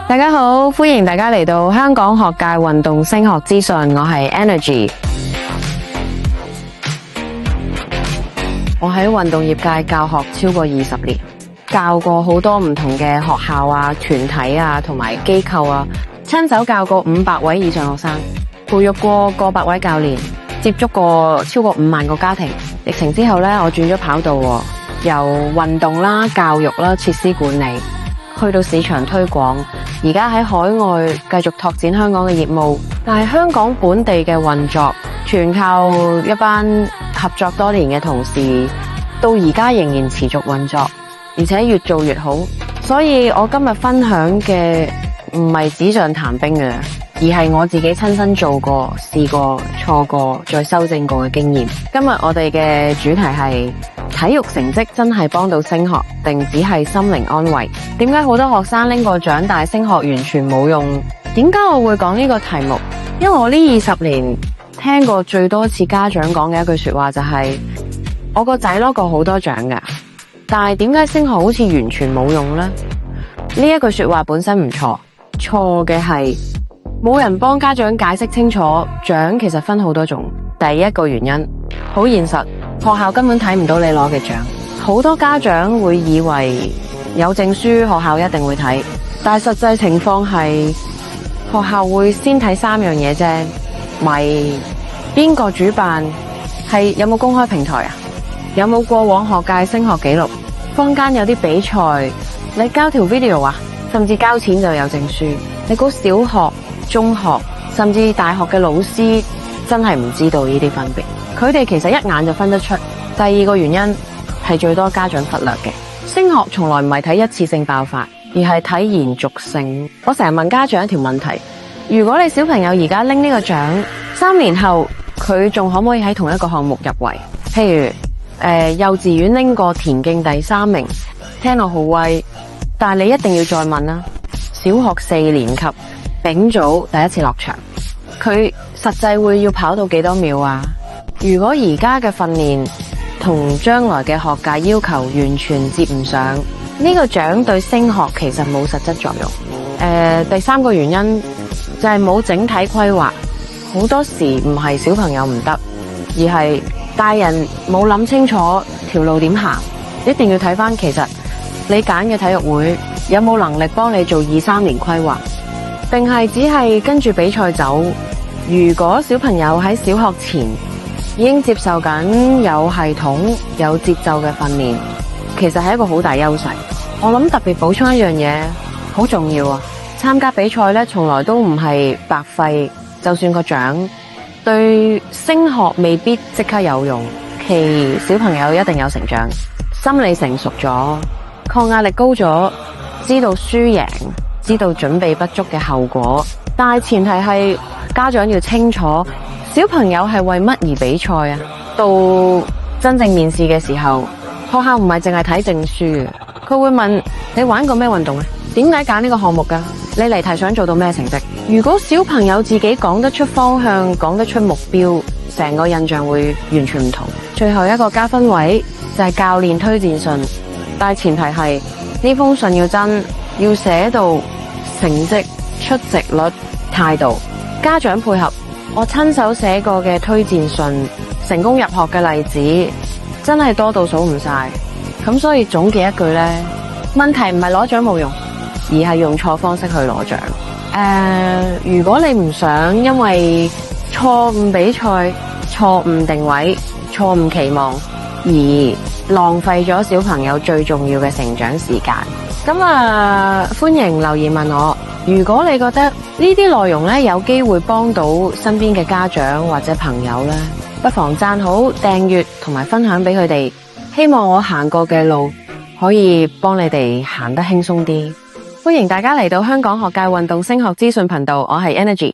大家好，歡迎大家嚟到香港學界運動升學資訊，我係 Energy。我喺運動業界教學超過20年，教過好多唔同嘅學校啊、團體啊同埋機構啊，親手教過500位以上學生，培育過過百位教練，接觸過超過5萬個家庭。疫情之後呢，我轉咗跑道，由運動啦、教育啦、設施管理，去到市場推廣，而家喺海外繼續拓展香港嘅業務。但係香港本地嘅運作，全靠一班合作多年嘅同事，到而家仍然持續運作，而且越做越好。所以我今日分享嘅唔係紙上談兵嘅，而係我自己親身做過、試過、錯過、再修正過嘅經驗。今日我哋嘅主題係體育成績真係幫到升學，定只係心靈安慰？點解好多學生拎過獎，但係升學完全冇用？點解我會講呢個題目？因為我呢20年聽過最多次家長講嘅一句說話就係，我個仔攞過好多獎噶，但係點解升學好似完全冇用呢？呢一句說話本身唔錯，錯嘅係冇人幫家長解釋清楚，獎其實分好多種。第一個原因，好現實，學校根本睇唔到你攞嘅獎。好多家長會以為有證書學校一定會睇，但係實際情況係學校會先睇3樣嘢啫，咪邊個主辦，係有冇公開平台啊，有冇過往學界升學記錄，坊間有啲比賽你交條 video 啊，甚至交錢就有證書。你估小學、中學甚至大學嘅老師真係唔知道呢啲分別，佢哋其實一眼就分得出。第二個原因係最多家長忽略嘅，升學從來唔係睇一次性爆發，而係睇延續性。我成日問家長一條問題，如果你小朋友而家拎呢個獎，3年後佢仲可唔可以喺同一個項目入圍？譬如幼稚園拎過田徑第3名，聽落好威，但係你一定要再問啦。小學4年級丙組第一次落場，佢實際會要跑到幾多秒啊？如果而家嘅訓練同將來嘅學界要求完全接唔上，呢個獎對升學其實冇實質作用。第3個原因就係冇整體規劃，好多時唔係小朋友唔得，而係大人冇諗清楚條路點行。一定要睇返其實你揀嘅體育會有冇能力幫你做2-3年規劃，定係只係跟住比賽走。如果小朋友喺小學前已經接受緊有系統、有節奏嘅訓練，其實係一個好大優勢。我諗特別補充一樣嘢好重要啊，參加比賽咧，從來都唔係白費。就算個獎對升學未必即刻有用，其小朋友一定有成長，心理成熟咗，抗壓力高咗，知道輸贏，知道準備不足嘅後果。但係前提係家長要清楚小朋友係為乜而比賽啊？到真正面試嘅時候，學校唔係淨係睇證書嘅，佢會問你玩過咩運動啊？點解揀呢個項目噶？你嚟題想做到咩成績？如果小朋友自己講得出方向，講得出目標，成個印象會完全唔同。最後一個加分位就係教練推薦信，但係前提係呢封信要真，要寫到成績、出席率、態度，家長配合。我親手寫過嘅推薦信，成功入學嘅例子真係多到數唔晒。咁所以總結一句呢，問題唔係攞獎冇用，而係用錯方式去攞獎。如果你唔想因為錯誤比賽、錯誤定位、錯誤期望而浪費咗小朋友最重要嘅成長時間，咁歡迎留言問我。如果你覺得呢啲內容咧有機會幫到身邊嘅家長或者朋友咧，不妨讚好、訂閱同埋分享俾佢哋。希望我行過嘅路可以幫你哋行得輕鬆啲。歡迎大家嚟到香港學界運動升學資訊頻道，我係 Energy。